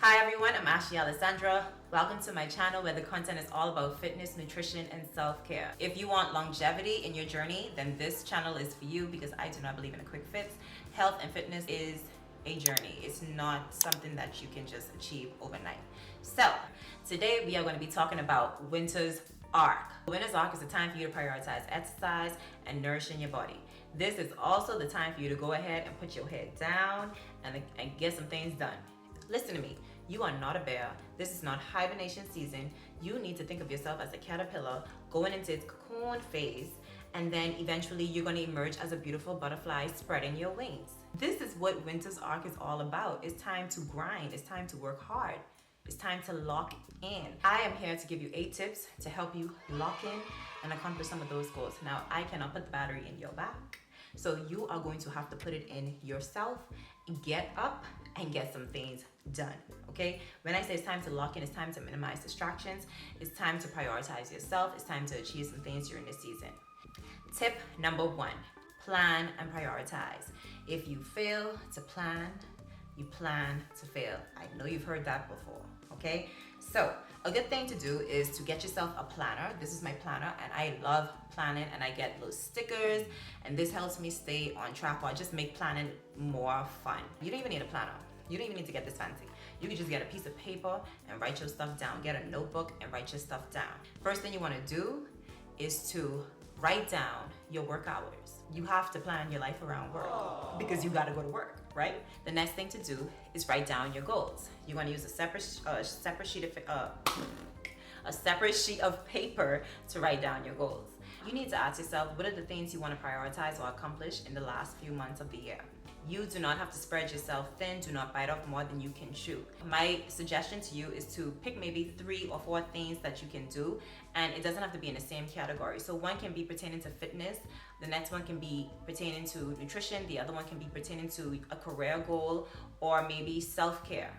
Hi everyone, I'm Ashley Alessandra. Welcome to my channel where the content is all about fitness, nutrition, and self-care. If you want longevity in your journey, then this channel is for you because I do not believe in a quick fix. Health and fitness is a journey. It's not something that you can just achieve overnight. So today we are going to be talking about winter's arc. Winter's arc is the time for you to prioritize exercise and nourishing your body. This is also the time for you to go ahead and put your head down and get some things done. Listen to me, you are not a bear. This is not hibernation season. You need to think of yourself as a caterpillar going into its cocoon phase, and then eventually you're going to emerge as a beautiful butterfly spreading your wings. This is what winter's arc is all about. It's time to grind. It's time to work hard. It's time to lock in. I am here to give you 8 tips to help you lock in and accomplish some of those goals. Now, I cannot put the battery in your back. So you are going to have to put it in yourself, get up and get some things done, okay? When I say it's time to lock in, it's time to minimize distractions. It's time to prioritize yourself. It's time to achieve some things during this season. Tip number 1, plan and prioritize. If you fail to plan, you plan to fail. I know you've heard that before, okay? So a good thing to do is to get yourself a planner. This is my planner and I love planning, and I get those stickers and this helps me stay on track, or I just make planning more fun. You don't even need a planner. You don't even need to get this fancy. You can just get a piece of paper and write your stuff down. Get a notebook and write your stuff down. First thing you want to do is to write down your work hours. You have to plan your life around work because you got to go to work, right? The next thing to do is write down your goals. You're going to use a separate sheet of paper to write down your goals. You need to ask yourself, what are the things you want to prioritize or accomplish in the last few months of the year? You do not have to spread yourself thin. Do not bite off more than you can chew. My suggestion to you is to pick maybe 3 or 4 things that you can do, and it doesn't have to be in the same category. So one can be pertaining to fitness, the next one can be pertaining to nutrition, the other one can be pertaining to a career goal, or maybe self-care.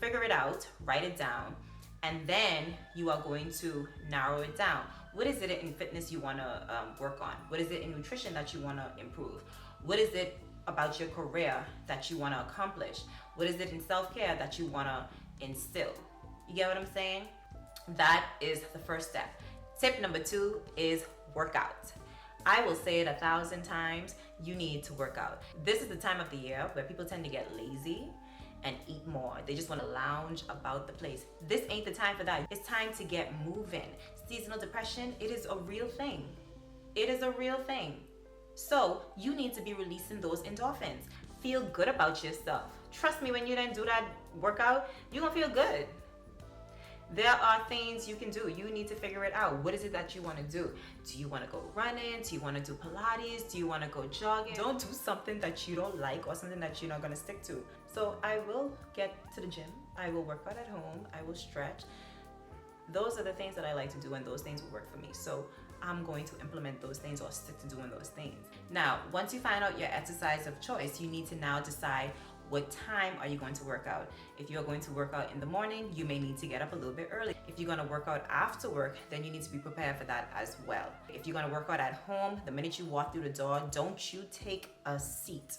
Figure it out, write it down, and then you are going to narrow it down. What is it in fitness you want to work on? What is it in nutrition that you want to improve? What is it about your career that you want to accomplish? What is it in self-care that you want to instill? You get what I'm saying? That is the first step. Tip number 2 is workout. I will say it 1,000 times, you need to work out. This is the time of the year where people tend to get lazy and eat more. They just want to lounge about the place. This ain't the time for that. It's time to get moving. Seasonal depression, it is a real thing. It is a real thing. So you need to be releasing those endorphins. Feel good about yourself. Trust me, when you then do that workout, you're gonna feel good. There are things you can do. You need to figure it out. What is it that you want to do? Do you want to go running? Do you want to do Pilates? Do you want to go jogging? Don't do something that you don't like or something that you're not going to stick to. So I will get to the gym. I will work out at home. I will stretch. Those are the things that I like to do, and those things will work for me. So I'm going to implement those things or stick to doing those things. Now, once you find out your exercise of choice, you need to now decide what time are you going to work out. If you're going to work out in the morning, you may need to get up a little bit early. If you're going to work out after work, then you need to be prepared for that as well. If you're going to work out at home, the minute you walk through the door, don't you take a seat.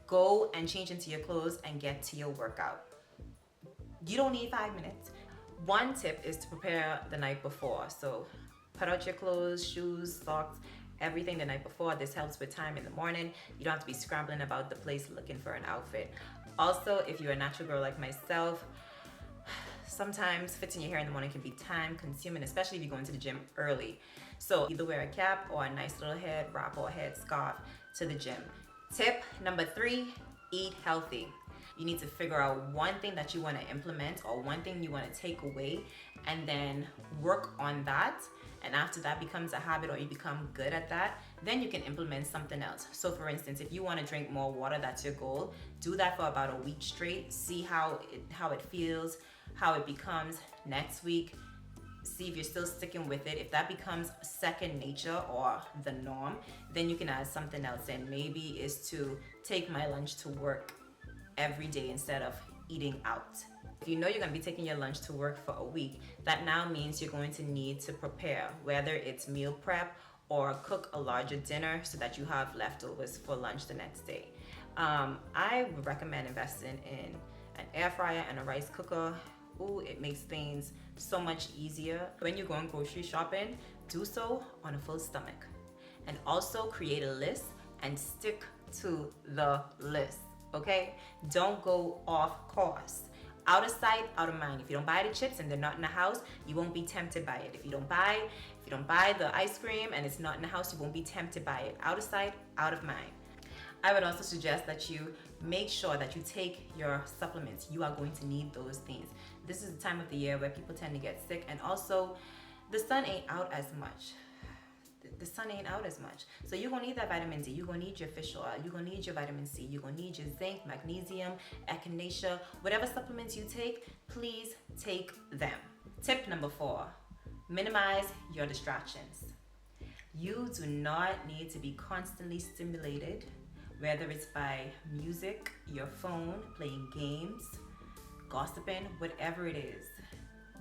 Go and change into your clothes and get to your workout. You don't need 5 minutes. One tip is to prepare the night before. So put out your clothes, shoes, socks, everything the night before. This helps with time in the morning. You don't have to be scrambling about the place looking for an outfit. Also, if you're a natural girl like myself, sometimes fixing your hair in the morning can be time consuming, especially if you go into the gym early. So either wear a cap or a nice little head wrap or head scarf to the gym. Tip number 3, eat healthy. You need to figure out one thing that you want to implement or one thing you want to take away, and then work on that. And after that becomes a habit or you become good at that, then you can implement something else. So for instance, if you want to drink more water, that's your goal. Do that for about a week straight. See how it feels, how it becomes next week. See if you're still sticking with it. If that becomes second nature or the norm, then you can add something else in. Maybe is to take my lunch to work every day instead of eating out. If you know you're going to be taking your lunch to work for a week, that now means you're going to need to prepare, whether it's meal prep or cook a larger dinner so that you have leftovers for lunch the next day. I would recommend investing in An air fryer and a rice cooker, ooh, it makes things so much easier. When you're going grocery shopping, do so on a full stomach. And also create a list and stick to the list, okay? Don't go off course. Out of sight, out of mind. If you don't buy the chips and they're not in the house, you won't be tempted by it. If you don't buy the ice cream and it's not in the house, you won't be tempted by it. Out of sight, out of mind. I would also suggest that you make sure that you take your supplements. You are going to need those things. This is the time of the year where people tend to get sick, and also the sun ain't out as much. The sun ain't out as much. So you're gonna need that vitamin D, you're gonna need your fish oil, you're gonna need your vitamin C, you're gonna need your zinc, magnesium, echinacea, whatever supplements you take, please take them. Tip number 4, minimize your distractions. You do not need to be constantly stimulated, whether it's by music, your phone, playing games, gossiping, whatever it is.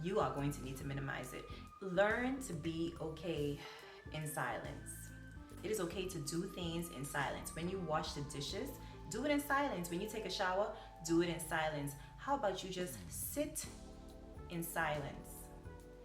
You are going to need to minimize it. Learn to be okay in silence. It is okay to do things in silence. When you wash the dishes, do it in silence. When you take a shower, do it in silence. How about you just sit in silence?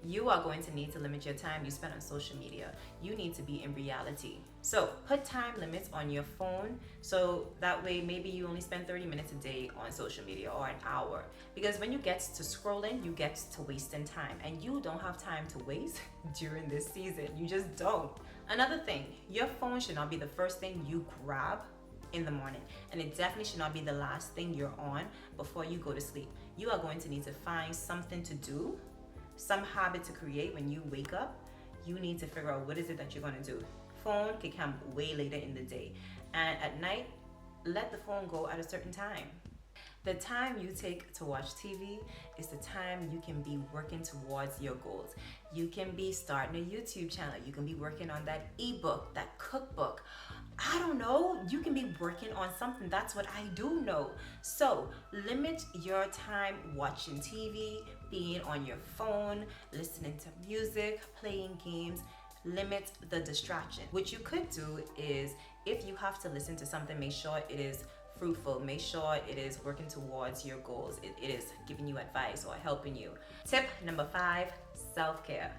You are going to need to limit your time you spend on social media. You need to be in reality. So put time limits on your phone, so that way maybe you only spend 30 minutes a day on social media, or an hour. Because when you get to scrolling, you get to wasting time, and you don't have time to waste during this season. You just don't. Another thing, your phone should not be the first thing you grab in the morning, and it definitely should not be the last thing you're on before you go to sleep. You are going to need to find something to do, some habit to create when you wake up. You need to figure out what is it that you're going to do. Phone can come way later in the day, and at night, let the phone go at a certain time. The time you take to watch TV is the time you can be working towards your goals. You can be starting a YouTube channel. You can be working on that ebook, that cookbook. I don't know. You can be working on something. That's what I do know. So limit your time watching TV, being on your phone, listening to music, playing games. Limit the distraction. What you could do is, if you have to listen to something, make sure it is fruitful. Make sure it is working towards your goals. It is giving you advice or helping you. Tip number 5, self-care.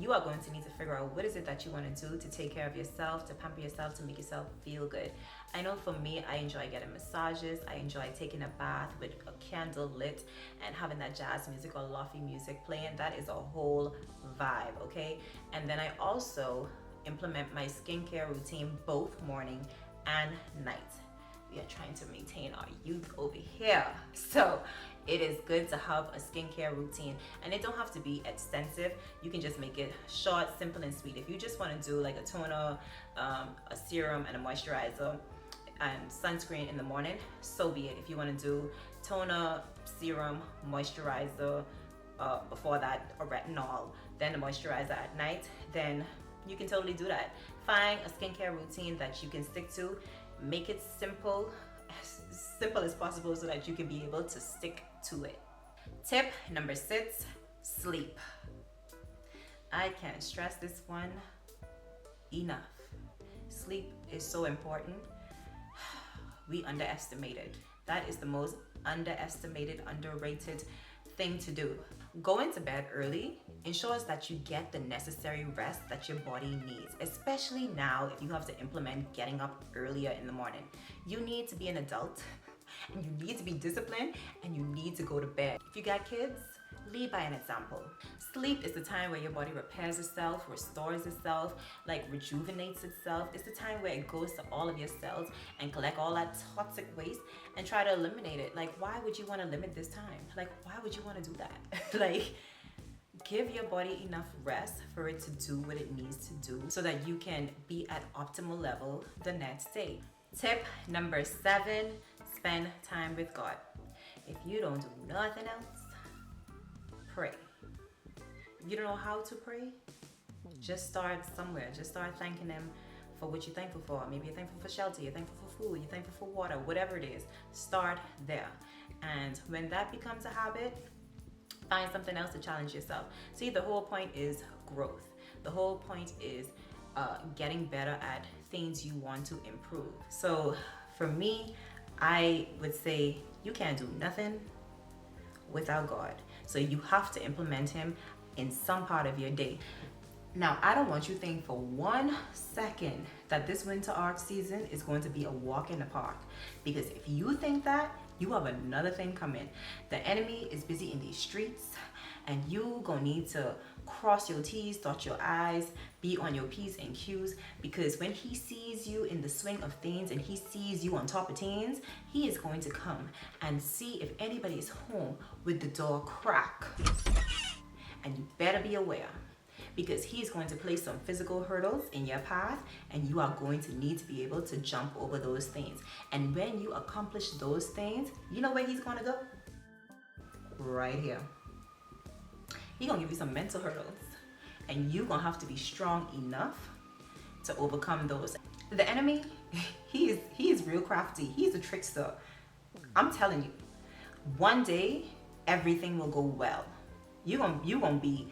You are going to need to figure out what is it that you want to do to take care of yourself, to pamper yourself, to make yourself feel good. I know for me, I enjoy getting massages. I enjoy taking a bath with a candle lit and having that jazz music or lofi music playing. That is a whole vibe, okay? And then I also implement my skincare routine both morning and night. We are trying to maintain our youth over here. So it is good to have a skincare routine, and it don't have to be extensive. You can just make it short, simple, and sweet. If you just want to do like a toner, a serum, and a moisturizer and sunscreen in the morning, so be it. If you want to do toner, serum, moisturizer, before that a retinol, then a moisturizer at night, then you can totally do that. Find a skincare routine that you can stick to. Make it simple as possible, so that you can be able to stick to it. Tip number 6, sleep. I can't stress this one enough. Sleep is so important. We underestimate it. That is the most underestimated, underrated thing to do. Going to bed early ensures that you get the necessary rest that your body needs, especially now if you have to implement getting up earlier in the morning. You need to be an adult, and you need to be disciplined, and you need to go to bed. If you got kids, lead by an example. Sleep is the time where your body repairs itself, restores itself, like rejuvenates itself. It's the time where it goes to all of your cells and collect all that toxic waste and try to eliminate it. Like, why would you want to limit this time? Like, why would you want to do that? Like, give your body enough rest for it to do what it needs to do, so that you can be at optimal level the next day. Tip number 7, spend time with God. If you don't do nothing else, pray. If you don't know how to pray, just start somewhere. Just start thanking Him for what you're thankful for. Maybe you're thankful for shelter, you're thankful for food, you're thankful for water, whatever it is. Start there. And when that becomes a habit, find something else to challenge yourself. See, the whole point is growth. The whole point is getting better at things you want to improve. So for me, I would say you can't do nothing without God. So you have to implement him in some part of your day. Now, I don't want you to think for 1 second that this winter arc season is going to be a walk in the park. Because if you think that, you have another thing coming. The enemy is busy in these streets, and you gonna need to cross your T's, dot your I's, be on your P's and Q's, because when he sees you in the swing of things and he sees you on top of things, he is going to come and see if anybody is home with the door crack. And you better be aware, because he's going to place some physical hurdles in your path, and you are going to need to be able to jump over those things. And when you accomplish those things, you know where he's going to go? Right here. He's going to give you some mental hurdles, and you're going to have to be strong enough to overcome those. The enemy, he is real crafty. He's a trickster. I'm telling you, one day everything will go well. You're gonna be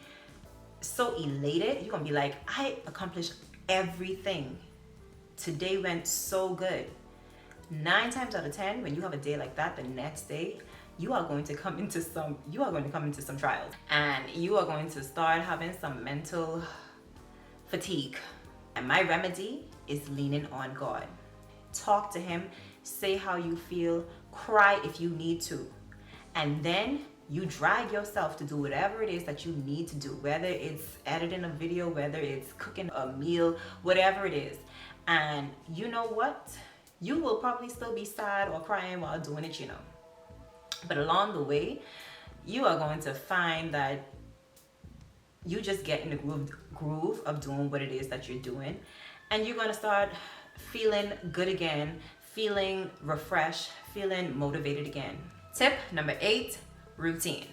so elated. You're gonna be like, I accomplished everything. Today went so good. 9 times out of 10, when you have a day like that, the next day you are going to come into some trials, and you are going to start having some mental fatigue. And my remedy is leaning on God. Talk to him, say how you feel, cry if you need to, and then you drag yourself to do whatever it is that you need to do, whether it's editing a video, whether it's cooking a meal, whatever it is. And you know what? You will probably still be sad or crying while doing it, you know. But along the way, you are going to find that you just get in the groove of doing what it is that you're doing. And you're going to start feeling good again, feeling refreshed, feeling motivated again. Tip number 8, routine.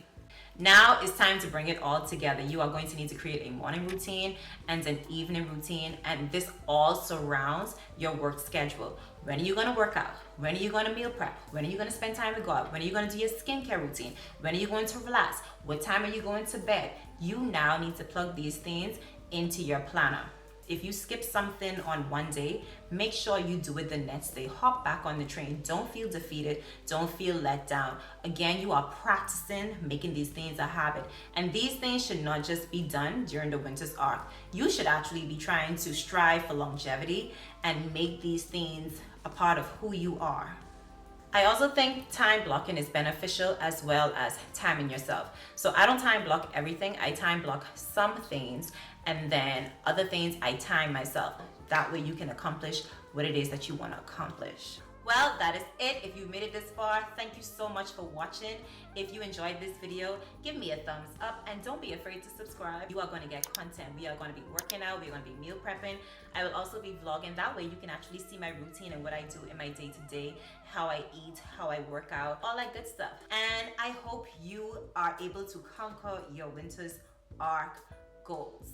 Now it's time to bring it all together. You are going to need to create a morning routine and an evening routine, and this all surrounds your work schedule. When are you going to work out? When are you going to meal prep? When are you going to spend time with God? When are you going to do your skincare routine? When are you going to relax? What time are you going to bed? You now need to plug these things into your planner. If you skip something on one day, make sure you do it the next day. Hop back on the train. Don't feel defeated. Don't feel let down. Again, you are practicing making these things a habit. And these things should not just be done during the winter's arc. You should actually be trying to strive for longevity and make these things a part of who you are. I also think time blocking is beneficial, as well as timing yourself. So I don't time block everything. I time block some things, and then other things I time myself. That way you can accomplish what it is that you want to accomplish. Well, that is it. If you made it this far, thank you so much for watching. If you enjoyed this video, give me a thumbs up, and don't be afraid to subscribe. You are going to get content. We are going to be working out. We're going to be meal prepping. I will also be vlogging. That way you can actually see my routine and what I do in my day-to-day, how I eat, how I work out, all that good stuff. And I hope you are able to conquer your winter's arc goals.